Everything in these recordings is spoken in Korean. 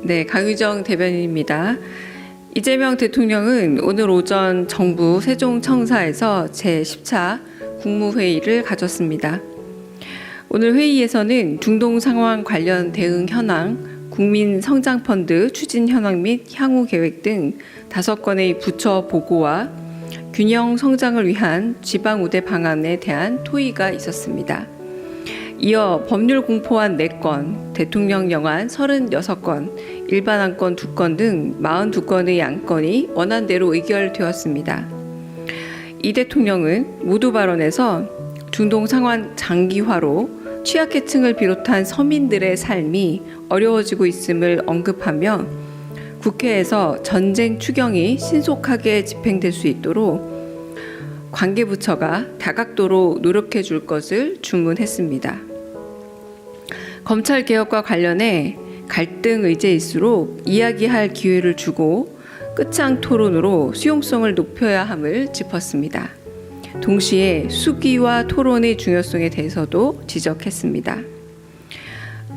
네, 강유정 대변인입니다. 이재명 대통령은 오늘 오전 정부 세종청사에서 제10차 국무회의를 가졌습니다. 오늘 회의에서는 중동 상황 관련 대응 현황, 국민성장펀드 추진 현황 및 향후 계획 등 5건의 부처 보고와 균형 성장을 위한 지방 우대 방안에 대한 토의가 있었습니다. 이어 법률 공포안 4건, 대통령 영안 36건, 일반 안건 2건 등 42건의 안건이 원안대로 의결되었습니다. 이 대통령은 모두 발언에서 중동 상황 장기화로 취약계층을 비롯한 서민들의 삶이 어려워지고 있음을 언급하며 국회에서 전쟁 추경이 신속하게 집행될 수 있도록 관계부처가 다각도로 노력해 줄 것을 주문했습니다. 검찰개혁과 관련해 갈등 의제일수록 이야기할 기회를 주고 끝장 토론으로 수용성을 높여야 함을 짚었습니다. 동시에 수기와 토론의 중요성에 대해서도 지적했습니다.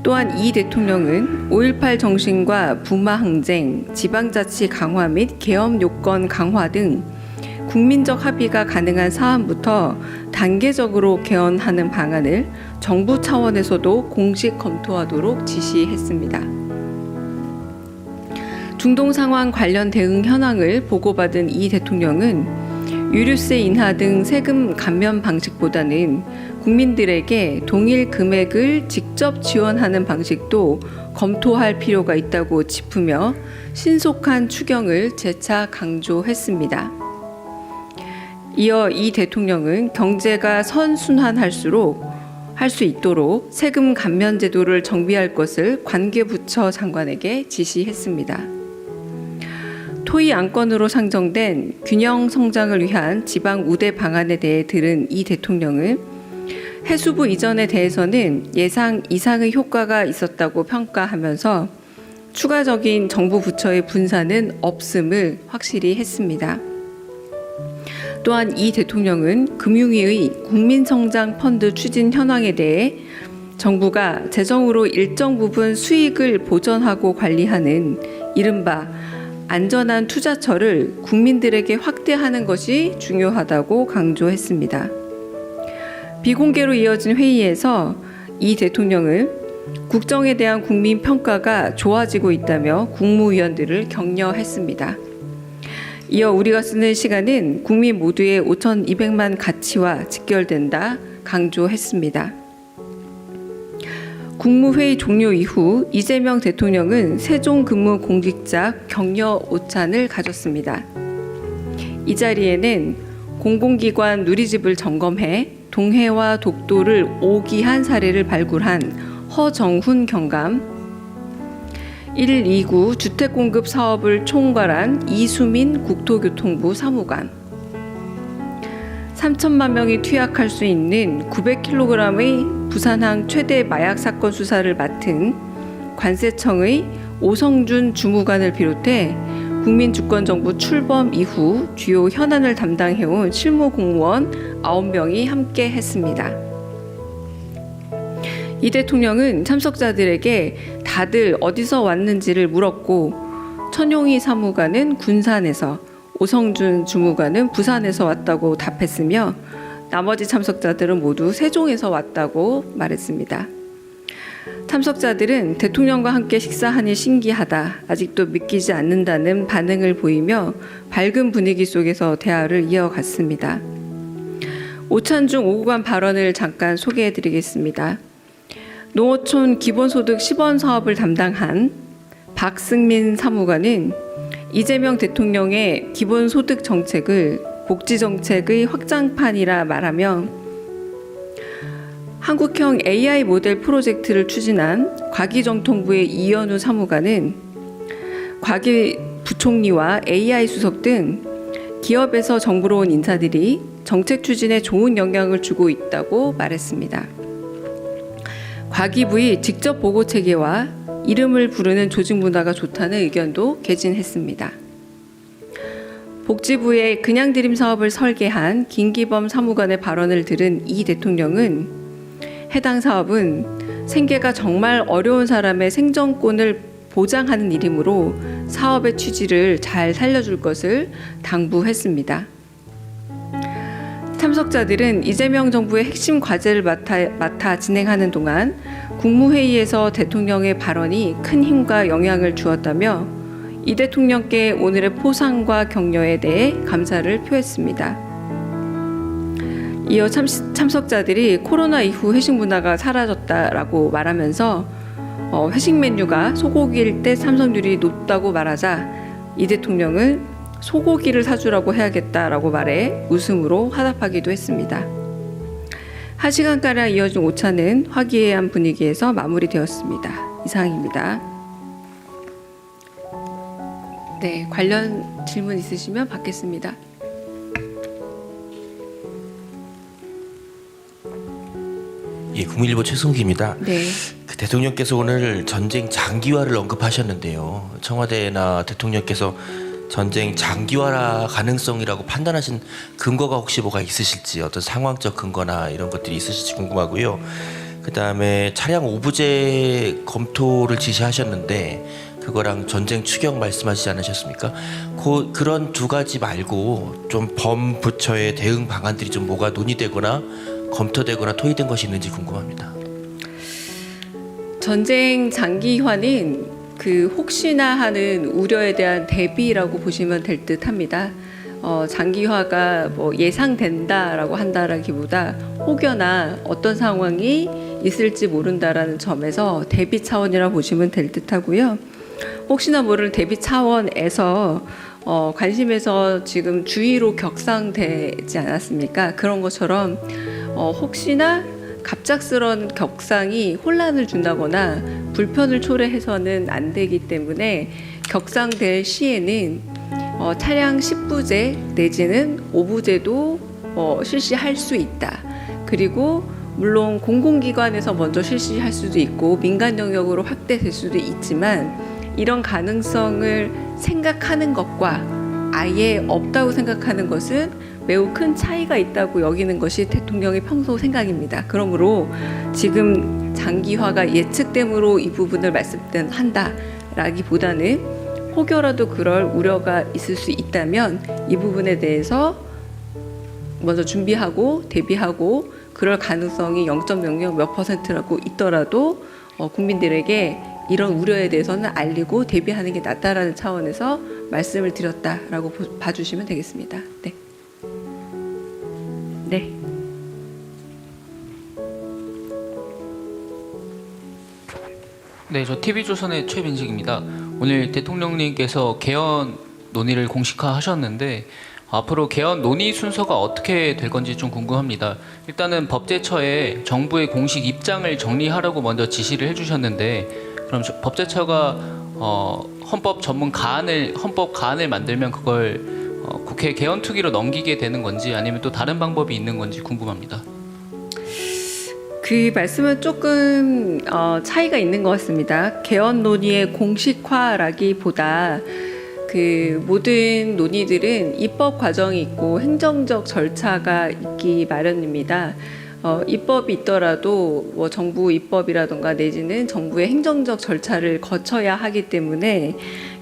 또한 이 대통령은 5.18 정신과 부마 항쟁, 지방자치 강화 및 계엄 요건 강화 등 국민적 합의가 가능한 사안부터 단계적으로 개헌하는 방안을 정부 차원에서도 공식 검토하도록 지시했습니다. 중동 상황 관련 대응 현황을 보고받은 이 대통령은 유류세 인하 등 세금 감면 방식보다는 국민들에게 동일 금액을 직접 지원하는 방식도 검토할 필요가 있다고 짚으며 신속한 추경을 재차 강조했습니다. 이어 이 대통령은 경제가 선순환할수록 할 수 있도록 세금 감면 제도를 정비할 것을 관계부처 장관에게 지시했습니다. 토의 안건으로 상정된 균형 성장을 위한 지방 우대 방안에 대해 들은 이 대통령은 해수부 이전에 대해서는 예상 이상의 효과가 있었다고 평가하면서 추가적인 정부 부처의 분산은 없음을 확실히 했습니다. 또한 이 대통령은 금융위의 국민성장펀드 추진 현황에 대해 정부가 재정으로 일정 부분 수익을 보전하고 관리하는 이른바 안전한 투자처를 국민들에게 확대하는 것이 중요하다고 강조했습니다. 비공개로 이어진 회의에서 이 대통령은 국정에 대한 국민 평가가 좋아지고 있다며 국무위원들을 격려했습니다. 이어 우리가 쓰는 시간은 국민 모두의 5,200만 가치와 직결된다 강조했습니다. 국무회의 종료 이후 이재명 대통령은 세종 근무 공직자 격려 오찬을 가졌습니다. 이 자리에는 공공기관 누리집을 점검해 동해와 독도를 오기한 사례를 발굴한 허정훈 경감, 129 주택공급 사업을 총괄한 이수민 국토교통부 사무관, 3천만 명이 투약할 수 있는 900kg의 부산항 최대 마약 사건 수사를 맡은 관세청의 오성준 주무관을 비롯해 국민주권정부 출범 이후 주요 현안을 담당해온 실무 공무원 9명이 함께 했습니다. 이 대통령은 참석자들에게 다들 어디서 왔는지를 물었고 천용희 사무관은 군산에서, 오성준 주무관은 부산에서 왔다고 답했으며 나머지 참석자들은 모두 세종에서 왔다고 말했습니다. 참석자들은 대통령과 함께 식사하니 신기하다, 아직도 믿기지 않는다는 반응을 보이며 밝은 분위기 속에서 대화를 이어갔습니다. 오찬 중 오고 간 발언을 잠깐 소개해드리겠습니다. 농어촌 기본소득 10원 사업을 담당한 박승민 사무관은 이재명 대통령의 기본소득 정책을 복지정책의 확장판이라 말하며 한국형 AI 모델 프로젝트를 추진한 과기정통부의 이현우 사무관은 과기 부총리와 AI 수석 등 기업에서 정부로 온 인사들이 정책 추진에 좋은 영향을 주고 있다고 말했습니다. 과기부의 직접 보고 체계와 이름을 부르는 조직 문화가 좋다는 의견도 개진했습니다. 복지부의 그냥 드림 사업을 설계한 김기범 사무관의 발언을 들은 이 대통령은 해당 사업은 생계가 정말 어려운 사람의 생존권을 보장하는 일이므로 사업의 취지를 잘 살려줄 것을 당부했습니다. 참석자들은 이재명 정부의 핵심 과제를 맡아 진행하는 동안 국무회의에서 대통령의 발언이 큰 힘과 영향을 주었다며 이 대통령께 오늘의 포상과 격려에 대해 감사를 표했습니다. 이어 참석자들이 코로나 이후 회식 문화가 사라졌다라고 말하면서 회식 메뉴가 소고기일 때 참석률이 높다고 말하자 이 대통령은 소고기를 사주라고 해야겠다라고 말해 웃음으로 화답하기도 했습니다. 1시간가량 이어진 오차는 화기애애한 분위기에서 마무리되었습니다. 이상입니다. 네, 관련 질문 있으시면 받겠습니다. 예, 국민일보 최승욱입니다. 네. 대통령께서 오늘 전쟁 장기화를 언급하셨는데요. 청와대나 대통령께서 전쟁 장기화 가능성이라고 판단하신 근거가 혹시 뭐가 있으실지, 어떤 상황적 근거나 이런 것들이 있으실지 궁금하고요. 그다음에 차량 오부제 검토를 지시하셨는데 그거랑 전쟁 추경 말씀하시지 않으셨습니까? 그런 두 가지 말고 좀 범부처의 대응 방안들이 좀 뭐가 논의되거나 검토되거나 토의된 것이 있는지 궁금합니다. 전쟁 장기화는 혹시나 하는 우려에 대한 대비라고 보시면 될 듯합니다. 장기화가 뭐 예상된다라고 한다라기보다 혹여나 어떤 상황이 있을지 모른다라는 점에서 대비 차원이라고 보시면 될 듯하고요. 혹시나 모를 대비 차원에서 관심에서 지금 주의로 격상되지 않았습니까? 그런 것처럼 혹시나 갑작스러운 격상이 혼란을 준다거나 불편을 초래해서는 안 되기 때문에 격상될 시에는 차량 10부제 내지는 5부제도 실시할 수 있다. 그리고 물론 공공기관에서 먼저 실시할 수도 있고 민간 영역으로 확대될 수도 있지만 이런 가능성을 생각하는 것과 아예 없다고 생각하는 것은 매우 큰 차이가 있다고 여기는 것이 대통령의 평소 생각입니다. 그러므로 지금 장기화가 예측됨으로 이 부분을 말씀한다라기보다는 혹여라도 그럴 우려가 있을 수 있다면 이 부분에 대해서 먼저 준비하고 대비하고 그럴 가능성이 0.00 몇 %라고 있더라도 국민들에게 이런 우려에 대해서는 알리고 대비하는 게 낫다라는 차원에서 말씀을 드렸다라고 봐주시면 되겠습니다. 네. 네. 네, 저 TV조선의 최민식입니다. 오늘 대통령님께서 개헌 논의를 공식화하셨는데 앞으로 개헌 논의 순서가 어떻게 될 건지 좀 궁금합니다. 일단은 법제처에 정부의 공식 입장을 정리하라고 먼저 지시를 해주셨는데 그럼 법제처가 헌법 가안을 만들면 그걸 국회 개헌특위로 넘기게 되는 건지 아니면 또 다른 방법이 있는 건지 궁금합니다. 그 말씀은 조금 차이가 있는 것 같습니다. 개헌 논의의 공식화라기보다 그 모든 논의들은 입법 과정이 있고 행정적 절차가 있기 마련입니다. 입법이 있더라도 뭐 정부 입법이라든가 내지는 정부의 행정적 절차를 거쳐야 하기 때문에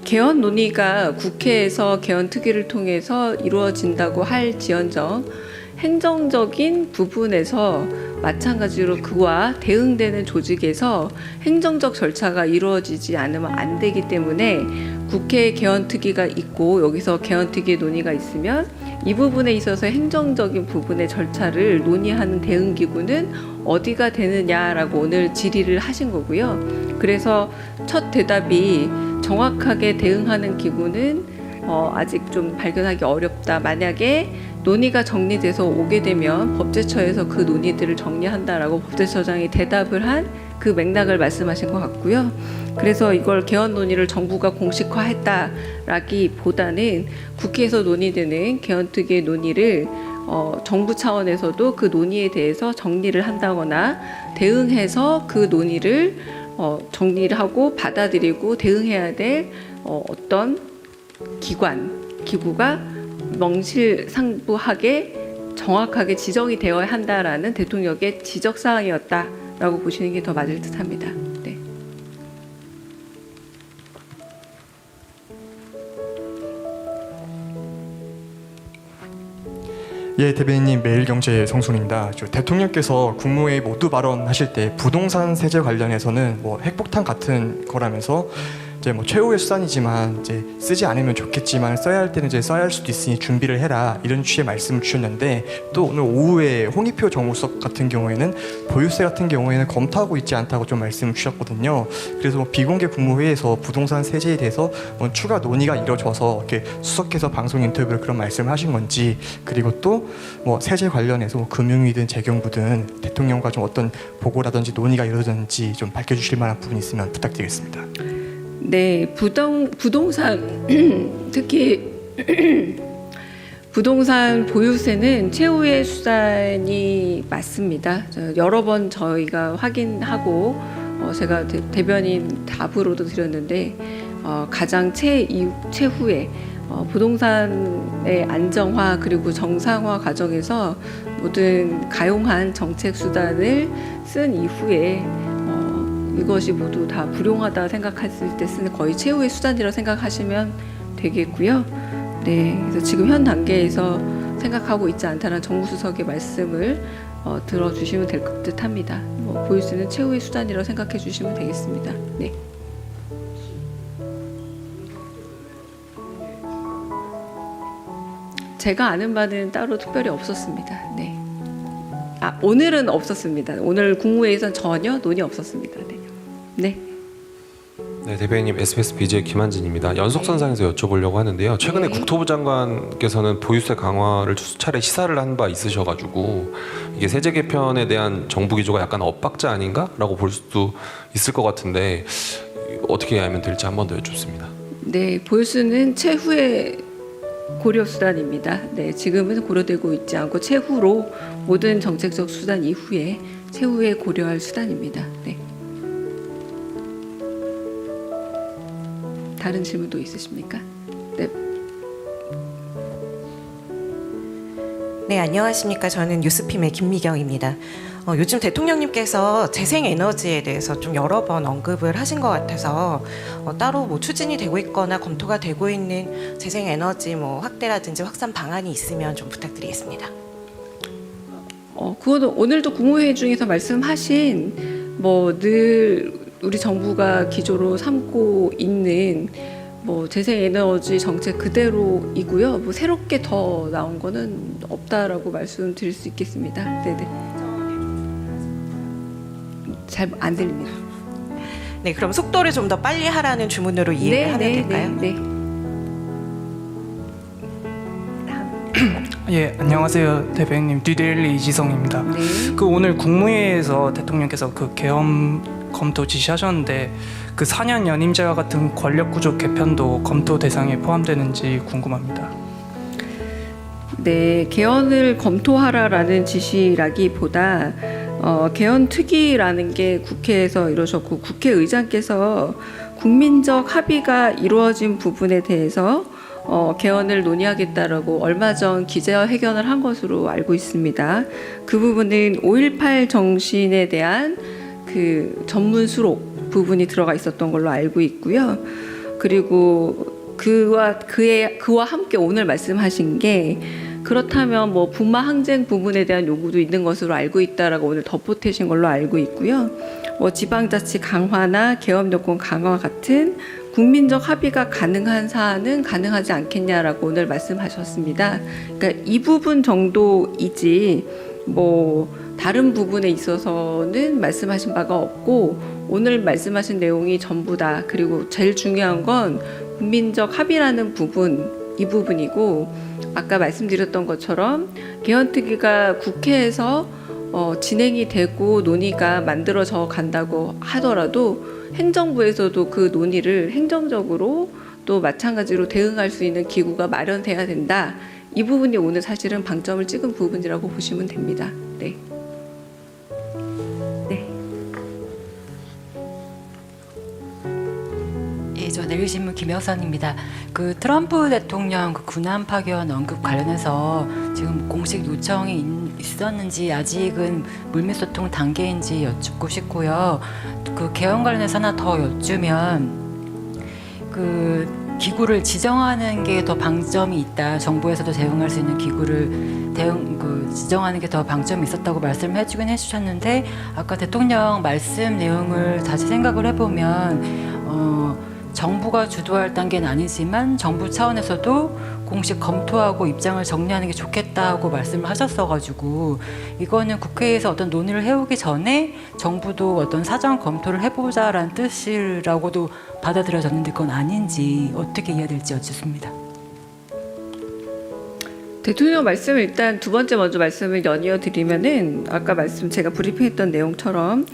개헌 논의가 국회에서 개헌 특위를 통해서 이루어진다고 할지언정 행정적인 부분에서 마찬가지로 그와 대응되는 조직에서 행정적 절차가 이루어지지 않으면 안 되기 때문에 국회 개헌특위가 있고 여기서 개헌특위 논의가 있으면 이 부분에 있어서 행정적인 부분의 절차를 논의하는 대응기구는 어디가 되느냐라고 오늘 질의를 하신 거고요. 그래서 첫 대답이 정확하게 대응하는 기구는 아직 좀 발견하기 어렵다. 만약에 논의가 정리돼서 오게 되면 법제처에서 그 논의들을 정리한다라고 법제처장이 대답을 한 그 맥락을 말씀하신 것 같고요. 그래서 이걸 개헌 논의를 정부가 공식화했다라기보다는 국회에서 논의되는 개헌특위의 논의를 정부 차원에서도 그 논의에 대해서 정리를 한다거나 대응해서 그 논의를 정리를 하고 받아들이고 대응해야 될 어떤 기구가 명실상부하게 정확하게 지정이 되어야 한다라는 대통령의 지적사항이었다라고 보시는 게 더 맞을 듯합니다. 네. 예, 대변인님 매일경제 성순입니다. 대통령께서 국무회의 모두 발언하실 때 부동산 세제 관련해서는 뭐 핵폭탄 같은 거라면서 이제 뭐 최후의 수단이지만 이제 쓰지 않으면 좋겠지만 써야 할 때는 이제 써야 할 수도 있으니 준비를 해라 이런 취지의 말씀을 주셨는데 또 오늘 오후에 홍익표 정무수석 같은 경우에는 보유세 같은 경우에는 검토하고 있지 않다고 좀 말씀을 주셨거든요. 그래서 뭐 비공개 국무회의에서 부동산 세제에 대해서 뭐 추가 논의가 이루어져서 이렇게 수석께서 방송 인터뷰로 그런 말씀을 하신 건지 그리고 또 뭐 세제 관련해서 뭐 금융위든 재경부든 대통령과 좀 어떤 보고라든지 논의가 이루어졌는지 좀 밝혀주실 만한 부분이 있으면 부탁드리겠습니다. 네, 부동산 특히 부동산 보유세는 최후의 수단이 맞습니다. 여러 번 저희가 확인하고 제가 대변인 답으로도 드렸는데 가장 최후에 부동산의 안정화 그리고 정상화 과정에서 모든 가용한 정책 수단을 쓴 이후에 이것이 모두 다 불용하다 생각했을 때 쓰는 거의 최후의 수단이라고 생각하시면 되겠고요. 네, 그래서 지금 현 단계에서 생각하고 있지 않다는 정무수석의 말씀을 들어주시면 될 듯합니다. 보유세는 최후의 수단이라고 생각해 주시면 되겠습니다. 네. 제가 아는 바는 따로 특별히 없었습니다. 네. 오늘은 없었습니다. 오늘 국무회의에서는 전혀 논의 없었습니다. 네. 네. 네, 대변인님 SBS BJ 김한진입니다. 연속선상에서 여쭤보려고 하는데요. 최근에 네. 국토부 장관께서는 보유세 강화를 수차례 시사를 한 바 있으셔가지고 이게 세제 개편에 대한 정부 기조가 약간 엇박자 아닌가라고 볼 수도 있을 것 같은데 어떻게 하면 될지 한 번 더 여쭙습니다. 네, 보유세는 최후의 고려 수단입니다. 네, 지금은 고려되고 있지 않고 최후로 모든 정책적 수단 이후에 최후에 고려할 수단입니다. 네. 다른 질문도 있으십니까? 네. 네, 안녕하십니까. 저는 뉴스핌의 김미경입니다. 요즘 대통령님께서 재생에너지에 대해서 좀 여러 번 언급을 하신 것 같아서 따로 뭐 추진이 되고 있거나 검토가 되고 있는 재생에너지 뭐 확대라든지 확산 방안이 있으면 좀 부탁드리겠습니다. 그거는 오늘도 국무회의 중에서 말씀하신 늘 우리 정부가 기조로 삼고 있는 재생에너지 정책 그대로이고요. 새롭게 더 나온 거는 없다라고 말씀드릴 수 있겠습니다. 네네. 잘 안 들립니다. 네, 그럼 속도를 좀 더 빨리 하라는 주문으로 이해를 하면 될까요? 네. 예, 안녕하세요. 대변인님 뉴데일리 이지성입니다. 네. 오늘 국무회의에서 대통령께서 계엄 검토 지시하셨는데 4년 연임제와 같은 권력구조 개편도 검토 대상에 포함되는지 궁금합니다. 네, 개헌을 검토하라라는 지시라기보다 개헌 특위라는 게 국회에서 이루어졌고 국회의장께서 국민적 합의가 이루어진 부분에 대해서 개헌을 논의하겠다라고 얼마 전 기자회견을 한 것으로 알고 있습니다. 그 부분은 5.18 정신에 대한 전문 수록 부분이 들어가 있었던 걸로 알고 있고요. 그리고 그와 함께 오늘 말씀하신 게 그렇다면 분마 항쟁 부분에 대한 요구도 있는 것으로 알고 있다라고 오늘 덧보태신 걸로 알고 있고요. 지방자치 강화나 계엄 여건 강화 같은 국민적 합의가 가능한 사안은 가능하지 않겠냐라고 오늘 말씀하셨습니다. 그러니까 이 부분 정도이지 다른 부분에 있어서는 말씀하신 바가 없고 오늘 말씀하신 내용이 전부 다 그리고 제일 중요한 건 국민적 합의라는 부분 이 부분이고 아까 말씀드렸던 것처럼 개헌특위가 국회에서 진행이 되고 논의가 만들어져 간다고 하더라도 행정부에서도 그 논의를 행정적으로 또 마찬가지로 대응할 수 있는 기구가 마련돼야 된다. 이 부분이 오늘 사실은 방점을 찍은 부분이라고 보시면 됩니다. 네. 예, 저 내일신문 김여선입니다. 트럼프 대통령 군함 파견 언급 관련해서 지금 공식 요청이 있었는지 아직은 물밑소통 단계인지 여쭙고 싶고요. 개헌 관련해서 하나 더 여쭈면 기구를 지정하는 게 더 방점이 있다. 정부에서도 대응할 수 있는 기구를 지정하는 게 더 방점이 있었다고 말씀을 해주셨는데 아까 대통령 말씀 내용을 다시 생각을 해보면 정부가 주도할 단계는 아니지만 정부 차원에서도 공식 검토하고 입장을 정리하는 게 좋겠다고 말씀을 하셨어가지고 이거는 국회에서 어떤 논의를 해오기 전에 정부도 어떤 사전 검토를 해보자라는 뜻이라고도 받아들여졌는데 그건 아닌지 어떻게 이해될지 여쭙습니다. 대통령 말씀을 일단 두 번째 먼저 말씀을 연이어 드리면은 아까 제가 브리핑했던 내용처럼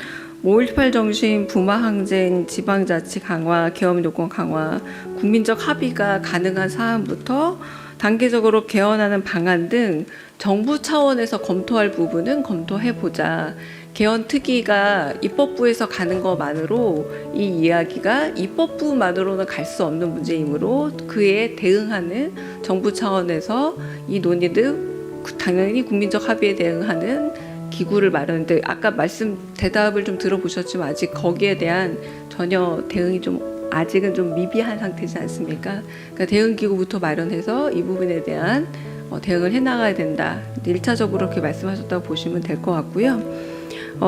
5.18 정신, 부마 항쟁, 지방자치 강화, 계엄 요건 강화, 국민적 합의가 가능한 사안부터 단계적으로 개헌하는 방안 등 정부 차원에서 검토할 부분은 검토해보자. 개헌 특위가 입법부에서 가는 것만으로 이 이야기가 입법부만으로는 갈 수 없는 문제이므로 그에 대응하는 정부 차원에서 이 논의도 당연히 국민적 합의에 대응하는 기구를 마련하는데 아까 대답을 좀 들어보셨지만 아직 거기에 대한 전혀 대응이 좀 아직은 좀 미비한 상태지 않습니까? 그러니까 대응 기구부터 마련해서 이 부분에 대한 대응을 해나가야 된다. 1차적으로 그렇게 말씀하셨다고 보시면 될 것 같고요.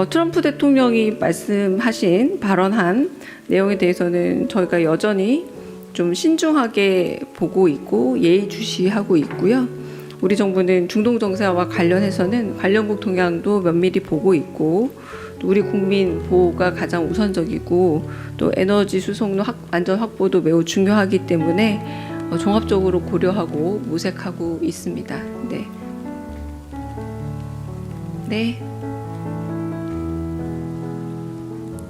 트럼프 대통령이 발언한 내용에 대해서는 저희가 여전히 좀 신중하게 보고 있고 예의주시하고 있고요. 우리 정부는 중동 정세와 관련해서는 관련국 동향도 면밀히 보고 있고 또 우리 국민 보호가 가장 우선적이고 또 에너지 수송로 안전 확보도 매우 중요하기 때문에 종합적으로 고려하고 모색하고 있습니다. 네. 네.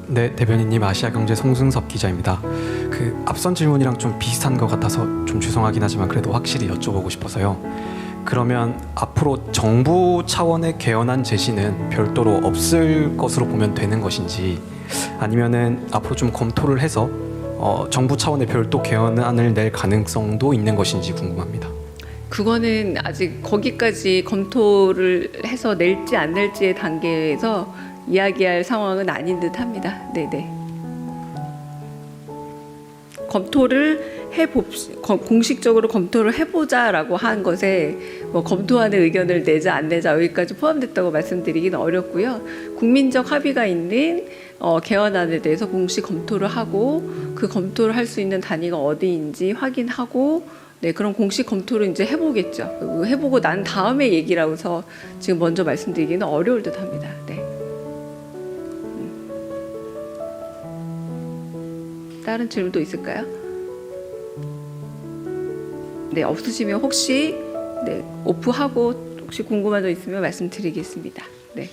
네, 대변인님 아시아경제 송승섭 기자입니다. 앞선 질문이랑 좀 비슷한 것 같아서 좀 죄송하긴 하지만 그래도 확실히 여쭤보고 싶어서요. 그러면 앞으로 정부 차원의 개헌안 제시는 별도로 없을 것으로 보면 되는 것인지 아니면은 앞으로 좀 검토를 해서 정부 차원의 별도 개헌안을 낼 가능성도 있는 것인지 궁금합니다. 그거는 아직 거기까지 검토를 해서 낼지 안 낼지의 단계에서 이야기할 상황은 아닌 듯합니다. 네네. 공식적으로 검토를 해보자라고 한 것에 검토하는 의견을 내자 안 내자 여기까지 포함됐다고 말씀드리기는 어렵고요. 국민적 합의가 있는 개헌안에 대해서 공식 검토를 하고 그 검토를 할 수 있는 단위가 어디인지 확인하고 네, 그런 공식 검토를 이제 해보겠죠. 해보고 난 다음에 얘기라고서 지금 먼저 말씀드리기는 어려울 듯합니다. 네. 다른 질문도 있을까요? 네, 없으시면 혹시 오프하고 혹시 궁금한 점 있으면 말씀드리겠습니다. 네.